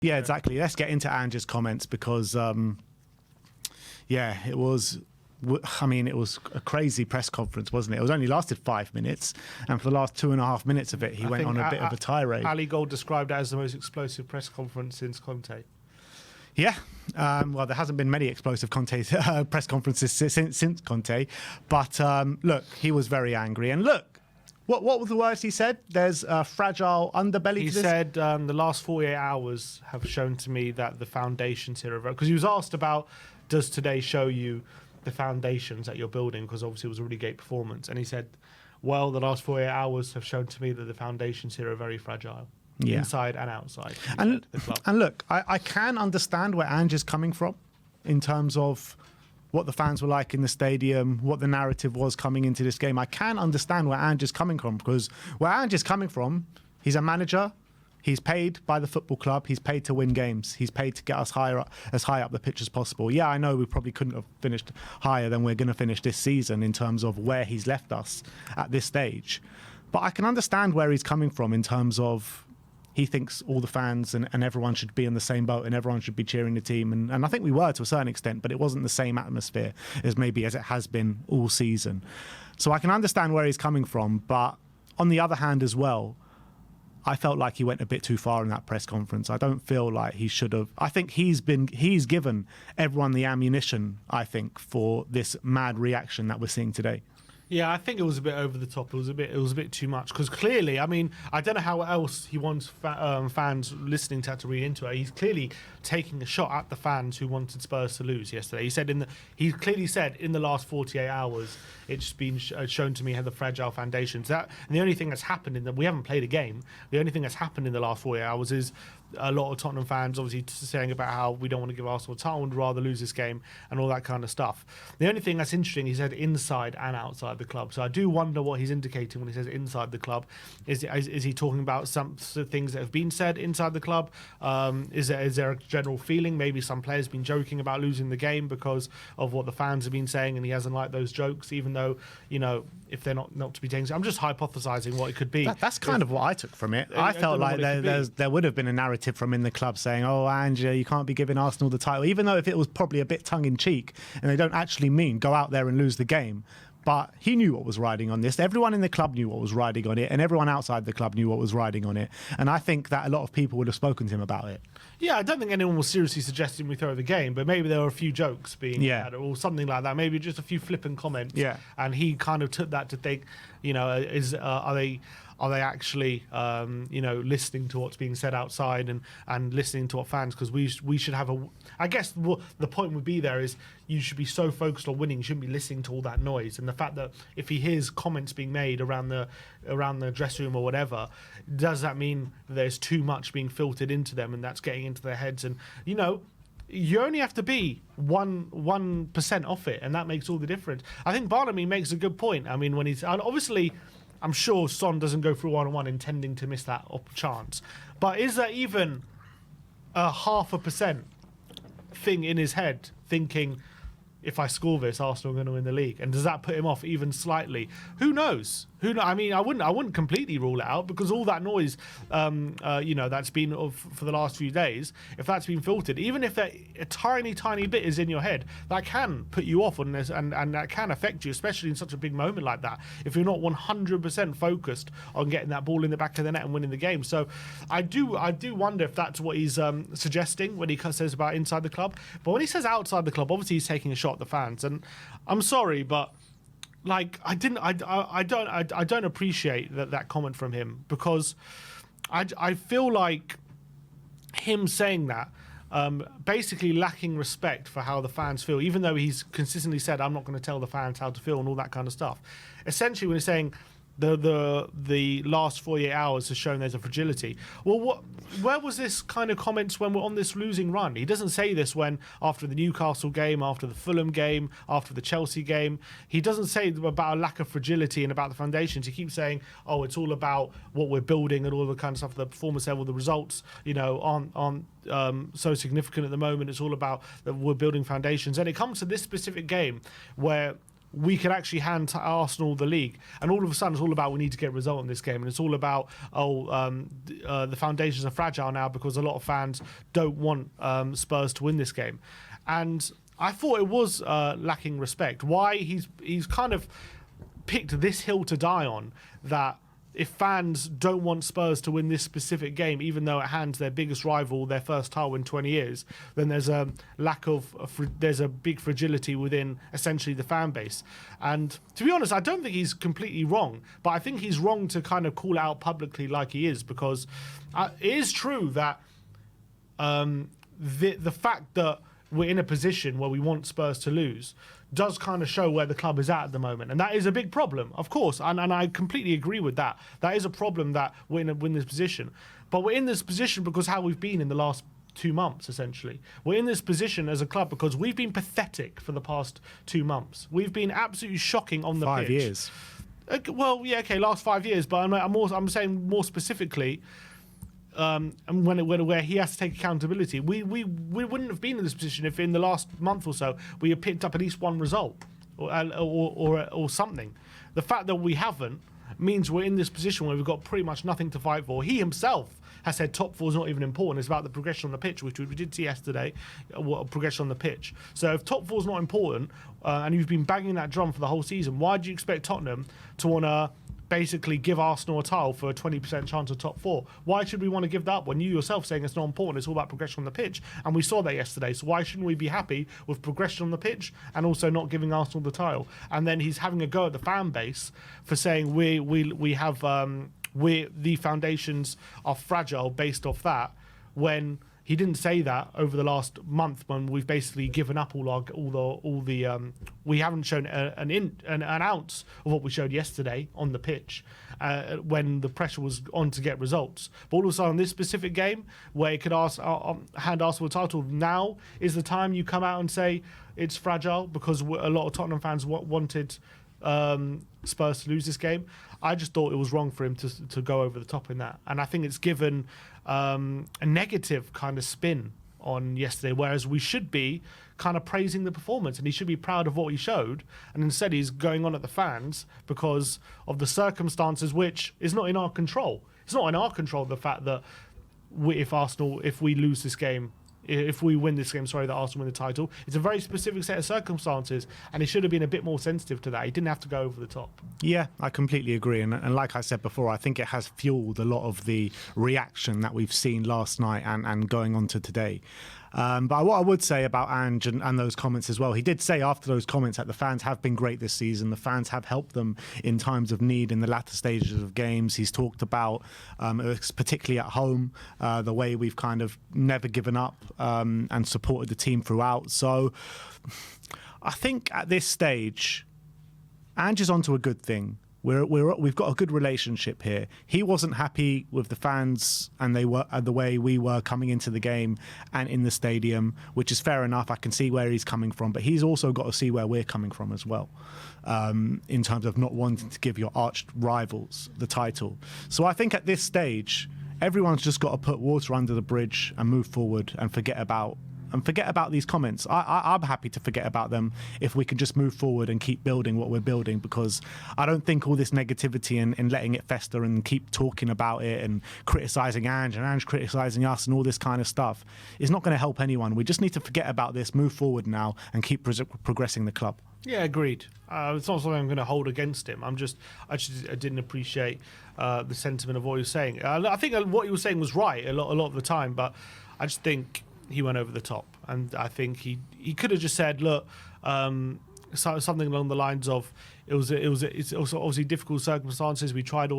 Yeah, exactly. Let's get into Ange's comments because, it was. I mean, it was a crazy press conference, wasn't it? It was only lasted 5 minutes, and for the last 2.5 minutes of it, he went on a bit of a tirade. Ali Gold described it as the most explosive press conference since Conte. Yeah, well, there hasn't been many explosive press conferences since Conte, but look, he was very angry. And look, what were the words he said? There's a fragile underbelly to this. He said, the last 48 hours have shown to me that the foundations here are... Because he was asked about, does today show you the foundations that you're building? Because obviously it was a really great performance. And he said, well, the last 48 hours have shown to me that the foundations here are very fragile. Yeah. Inside and outside. And look, I can understand where Ange is coming from in terms of what the fans were like in the stadium, what the narrative was coming into this game. I can understand where Ange is coming from, because where Ange is coming from, he's a manager, he's paid by the football club, he's paid to win games, he's paid to get us as high up the pitch as possible. Yeah, I know we probably couldn't have finished higher than we're going to finish this season in terms of where he's left us at this stage. But I can understand where he's coming from in terms of he thinks all the fans and everyone should be in the same boat and everyone should be cheering the team. And I think we were to a certain extent, but it wasn't the same atmosphere as it has been all season. So I can understand where he's coming from. But on the other hand as well, I felt like he went a bit too far in that press conference. I don't feel like he should have. I think he's given everyone the ammunition, I think, for this mad reaction that we're seeing today. Yeah, I think it was a bit over the top. It was a bit too much, because clearly, I mean, I don't know how else he wants fans listening to have to read into it. He's clearly taking a shot at the fans who wanted Spurs to lose yesterday. He clearly said in the last 48 hours, it's been shown to me how the fragile foundations. And the only thing that's happened we haven't played a game. The only thing that's happened in the last 48 hours is a lot of Tottenham fans obviously saying about how we don't want to give Arsenal a title, would rather lose this game and all that kind of stuff. The only thing that's interesting, he said inside and outside the club. So I do wonder what he's indicating when he says inside the club. Is he talking about some things that have been said inside the club? Is there a general feeling? Maybe some players have been joking about losing the game because of what the fans have been saying, and he hasn't liked those jokes, even though, if they're not to be taken. I'm just hypothesizing what it could be. That's kind of what I took from it. I felt like there would have been a narrative from in the club saying, oh, Ange, you can't be giving Arsenal the title, even though if it was probably a bit tongue-in-cheek and they don't actually mean go out there and lose the game. But he knew what was riding on this. Everyone in the club knew what was riding on it, and everyone outside the club knew what was riding on it. And I think that a lot of people would have spoken to him about it. Yeah, I don't think anyone was seriously suggesting we throw the game, but maybe there were a few jokes being had or something like that. Maybe just a few flippant comments. Yeah. And he kind of took that to think, are they actually, listening to what's being said outside and listening to what fans? Because we should have I guess the point would be there is you should be so focused on winning, you shouldn't be listening to all that noise. And the fact that if he hears comments being made around the dressing room or whatever, does that mean there's too much being filtered into them and that's getting into their heads? And you only have to be 1% off it, and that makes all the difference. I think Barnaby makes a good point. I mean, when he's obviously, I'm sure Son doesn't go through 1-on-1 intending to miss that chance. But is there even a 0.5% thing in his head thinking, if I score this, Arsenal are going to win the league? And does that put him off even slightly? Who knows? I mean, I wouldn't completely rule it out, because all that noise, that's been for the last few days, if that's been filtered, even if a tiny bit is in your head, that can put you off on this, and that can affect you, especially in such a big moment like that, if you're not 100% focused on getting that ball in the back of the net and winning the game. So I do wonder if that's what he's suggesting when he says about inside the club. But when he says outside the club, obviously he's taking a shot at the fans, and I'm sorry, but I don't appreciate that comment from him, because I feel like him saying that basically lacking respect for how the fans feel, even though he's consistently said, I'm not going to tell the fans how to feel and all that kind of stuff. Essentially, when he's saying the last 48 hours has shown there's a fragility. Well, where was this kind of comments when we're on this losing run? He doesn't say this when after the Newcastle game, after the Fulham game, after the Chelsea game. He doesn't say about a lack of fragility and about the foundations. He keeps saying, oh, it's all about what we're building and all the kind of stuff, the performance level, the results, aren't so significant at the moment. It's all about that we're building foundations. And it comes to this specific game where we could actually hand Arsenal the league. And all of a sudden, it's all about we need to get a result in this game. And it's all about, the foundations are fragile now because a lot of fans don't want Spurs to win this game. And I thought it was lacking respect. Why he's kind of picked this hill to die on, that if fans don't want Spurs to win this specific game, even though it hands their biggest rival their first title in 20 years, then there's a there's a big fragility within essentially the fan base. And to be honest, I don't think he's completely wrong, but I think he's wrong to kind of call out publicly like he is, because it is true that the fact that we're in a position where we want Spurs to lose does kind of show where the club is at the moment. And that is a big problem, of course. And I completely agree with that. That is a problem that we're in this position. But we're in this position because how we've been in the last 2 months, essentially. We're in this position as a club because we've been pathetic for the past 2 months. We've been absolutely shocking on the pitch. 5 years. Well, yeah, okay, last 5 years. But I'm saying more specifically, and where he has to take accountability. We wouldn't have been in this position if in the last month or so we had picked up at least one result or something. The fact that we haven't means we're in this position where we've got pretty much nothing to fight for. He himself has said top four is not even important. It's about the progression on the pitch, which we did see yesterday, progression on the pitch. So if top four is not important, and you've been banging that drum for the whole season, why do you expect Tottenham to want to basically give Arsenal a title for a 20% chance of top four? Why should we want to give that up when you yourself saying it's not important, it's all about progression on the pitch? And we saw that yesterday. So why shouldn't we be happy with progression on the pitch and also not giving Arsenal the title? And then he's having a go at the fan base for saying we have the foundations are fragile based off that, when he didn't say that over the last month, when we've basically given up we haven't shown an ounce of what we showed yesterday on the pitch, when the pressure was on to get results. But all of a sudden, this specific game where it could hand Arsenal a title, now is the time you come out and say it's fragile, because a lot of Tottenham fans wanted Spurs to lose this game. I just thought it was wrong for him to go over the top in that. And I think it's given a negative kind of spin on yesterday, whereas we should be kind of praising the performance and he should be proud of what he showed. And instead he's going on at the fans because of the circumstances, which is not in our control. It's not in our control, the fact that if we lose this game, if we win this game, that Arsenal win the title. It's a very specific set of circumstances, and he should have been a bit more sensitive to that. He didn't have to go over the top. Yeah, I completely agree. And like I said before, I think it has fueled a lot of the reaction that we've seen last night and going on to today. But what I would say about Ange and those comments as well, he did say after those comments that the fans have been great this season. The fans have helped them in times of need in the latter stages of games. He's talked about, particularly at home, the way we've kind of never given up and supported the team throughout. So I think at this stage, Ange is onto a good thing. We've got a good relationship here. He wasn't happy with the fans and the way we were coming into the game and in the stadium, which is fair enough. I can see where he's coming from, but he's also got to see where we're coming from as well, in terms of not wanting to give your arch rivals the title. So I think at this stage, everyone's just got to put water under the bridge and move forward and forget about these comments. I'm happy to forget about them if we can just move forward and keep building what we're building, because I don't think all this negativity and letting it fester and keep talking about it and criticising Ange and Ange criticising us and all this kind of stuff is not going to help anyone. We just need to forget about this, move forward now and keep progressing the club. Yeah, agreed. It's not something I'm going to hold against him. I didn't appreciate the sentiment of what he was saying. I think what he was saying was right a lot of the time, but I just think he went over the top, and I think he could have just said, look, something along the lines of it's also obviously difficult circumstances. We tried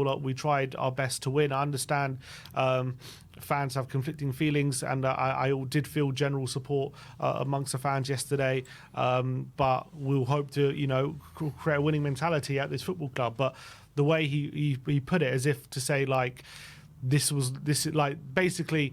our best to win. I understand fans have conflicting feelings, and I did feel general support amongst the fans yesterday. But we'll hope to create a winning mentality at this football club. But the way he put it, as if to say like this is like basically,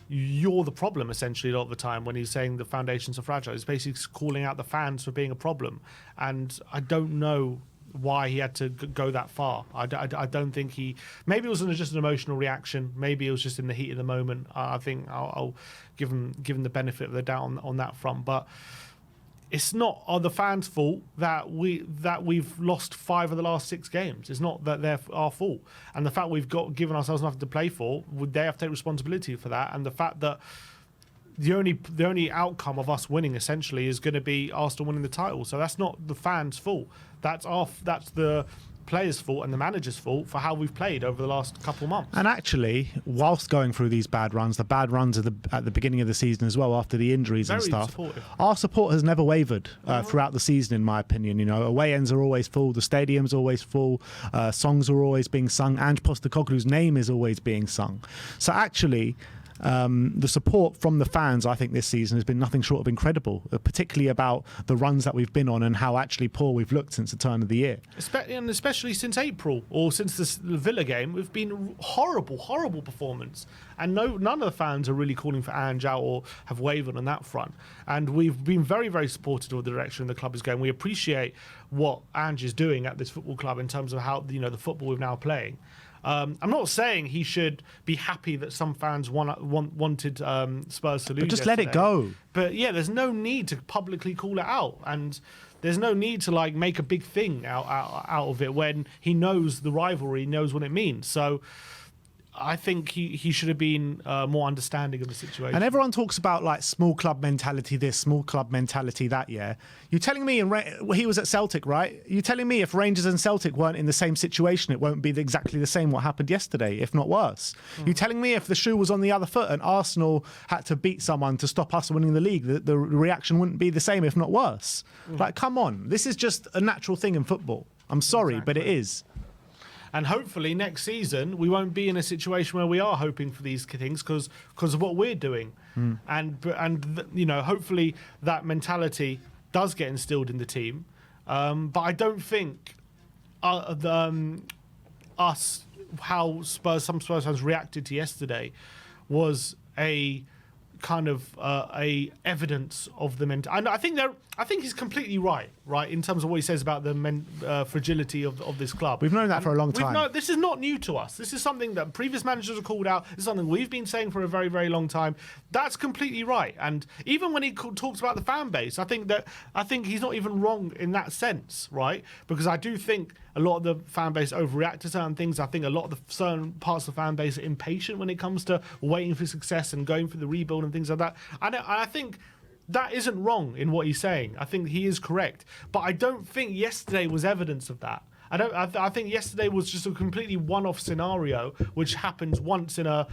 you're the problem essentially a lot of the time when he's saying the foundations are fragile. He's basically calling out the fans for being a problem, and I don't know why he had to go that far. I don't think maybe it was just an emotional reaction, maybe it was just in the heat of the moment. I think I'll give him the benefit of the doubt on that front, but it's not the fans' fault that we've lost 5 of the last 6 games. It's not that they're our fault. And the fact we've given ourselves nothing to play for, they have to take responsibility for that. And the fact that the only outcome of us winning essentially is going to be Arsenal winning the title. So that's not the fans' fault. That's the players' fault and the manager's fault for how we've played over the last couple months. And actually, whilst going through these bad runs, the bad runs at the beginning of the season as well, after the injuries and stuff, supportive. Our support has never wavered throughout the season, in my opinion. You know, away ends are always full, the stadium's always full, songs are always being sung, Ange Postecoglou's name is always being sung. So actually, the support from the fans, I think, this season has been nothing short of incredible, particularly about the runs that we've been on and how actually poor we've looked since the turn of the year. Especially since April, or since the Villa game, we've been horrible performance. And none of the fans are really calling for Ange out or have wavered on that front. And we've been very, very supportive of the direction the club is going. We appreciate what Ange is doing at this football club in terms of how, you know, the football we're now playing. I'm not saying he should be happy that some fans wanted Spurs to lose. But just yesterday. let it go. But yeah, there's no need to publicly call it out, and there's no need to like make a big thing out of it when he knows the rivalry, he knows what it means. So I think he should have been more understanding of the situation. And everyone talks about like small club mentality this, small club mentality that, yeah? You're telling me, he was at Celtic, right? You're telling me if Rangers and Celtic weren't in the same situation, it won't be exactly the same what happened yesterday, if not worse. You're telling me if the shoe was on the other foot and Arsenal had to beat someone to stop us winning the league, the reaction wouldn't be the same, if not worse. Like, come on. This is just a natural thing in football. I'm sorry, but it is. And hopefully next season we won't be in a situation where we are hoping for these things because of what we're doing, and you know, hopefully that mentality does get instilled in the team. But I don't think how some Spurs fans reacted to yesterday was a kind of a evidence of the mental. And I think he's completely right in terms of what he says about the fragility of this club. We've known that for a long time. This is not new to us. This is something that previous managers have called out. It's something we've been saying for a very, very long time. That's completely right. And even when he talks about the fan base, I think he's not even wrong in that sense, right? Because I do think a lot of the fan base overreact to certain things. I think a lot of the certain parts of the fan base are impatient when it comes to waiting for success and going for the rebuild and things like that. And I think that isn't wrong in what he's saying. I think he is correct. But I don't think yesterday was evidence of that. I think yesterday was just a completely one-off scenario which happens once in a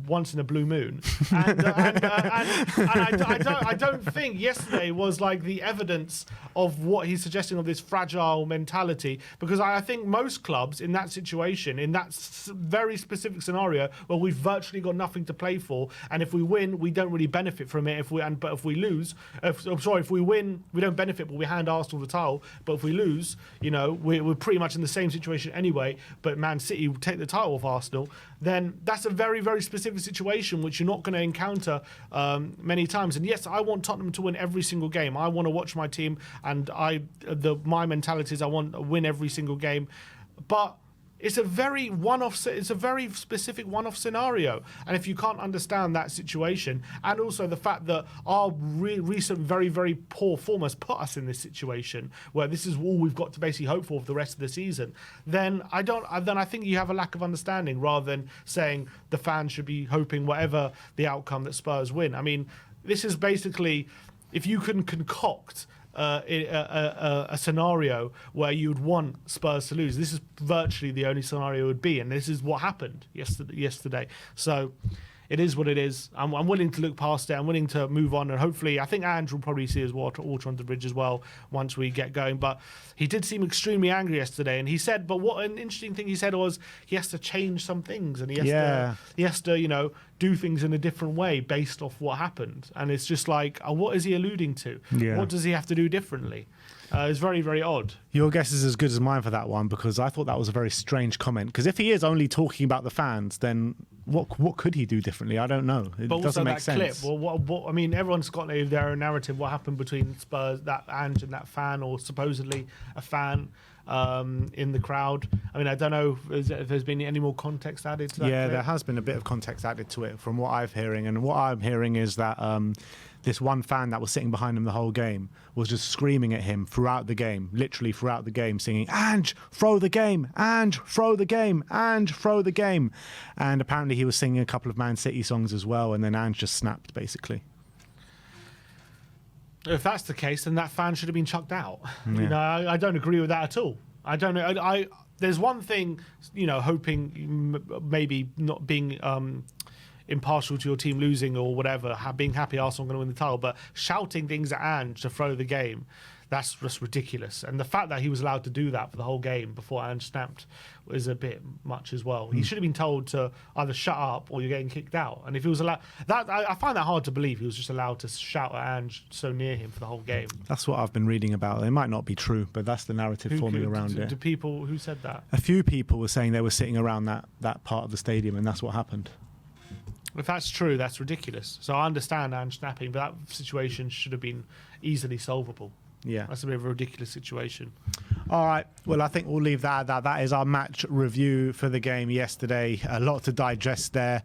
once in a blue moon, and I don't think yesterday was like the evidence of what he's suggesting of this fragile mentality, because I think most clubs in that situation, in that very specific scenario where we've virtually got nothing to play for, and if we win we don't really benefit from it, but if we lose, if we win we don't benefit, but we hand Arsenal the title, but if we lose, you know, we're pretty much in the same situation anyway, but Man City will take the title off Arsenal, then that's a very, very specific situation which you're not going to encounter many times. And yes, I want Tottenham to win every single game. I want to watch my team, and my mentality is I want to win every single game. But it's a very specific one-off scenario. And if you can't understand that situation, and also the fact that our recent very, very poor form has put us in this situation where this is all we've got to basically hope for the rest of the season, then I think you have a lack of understanding, rather than saying the fans should be hoping whatever the outcome that Spurs win. I mean, this is basically, if you can concoct a scenario where you'd want Spurs to lose, this is virtually the only scenario it would be, and this is what happened yesterday. So it is what it is. I'm willing to look past it. I'm willing to move on, and hopefully, I think Ange will probably see his water on the bridge as well once we get going. But he did seem extremely angry yesterday, and he said, but what an interesting thing he said was he has to change some things, and he has to, you know, do things in a different way based off what happened. And it's just like, what is he alluding to? Yeah. What does he have to do differently? It's very, very odd. Your guess is as good as mine for that one, because I thought that was a very strange comment. Because if he is only talking about the fans, then what could he do differently? I don't know. It doesn't make sense. Clip, well, I mean, everyone's got their own narrative. What happened between Spurs, that Ange and that fan, or supposedly a fan? in the crowd. I mean, I don't know if there's been any more context added to that. Yeah, clip. there has been a bit of context added to it from what I'm hearing. And what I'm hearing is that this one fan that was sitting behind him the whole game was just screaming at him throughout the game, literally throughout the game, singing, "Ange, throw the game! Ange, throw the game! Ange, throw the game!" And apparently he was singing a couple of Man City songs as well, and then Ange just snapped, basically. If that's the case, then that fan should have been chucked out. Yeah. You know, I don't agree with that at all. I don't know. There's one thing, you know, hoping maybe not being impartial to your team losing or whatever, being happy Arsenal are going to win the title, but shouting things at Ange to throw the game, that's just ridiculous. And the fact that he was allowed to do that for the whole game before Ange snapped is a bit much as well. He should have been told to either shut up or you're getting kicked out. And if he was allowed, I find that hard to believe. He was just allowed to shout at Ange so near him for the whole game. That's what I've been reading about. It might not be true, but that's the narrative forming around it. Do people who said that? A few people were saying they were sitting around that part of the stadium, and that's what happened. If that's true, that's ridiculous. So I understand Ange snapping, but that situation should have been easily solvable. Yeah. That's a bit of a ridiculous situation. All right. Well, I think we'll leave that at that. That is our match review for the game yesterday. A lot to digest there.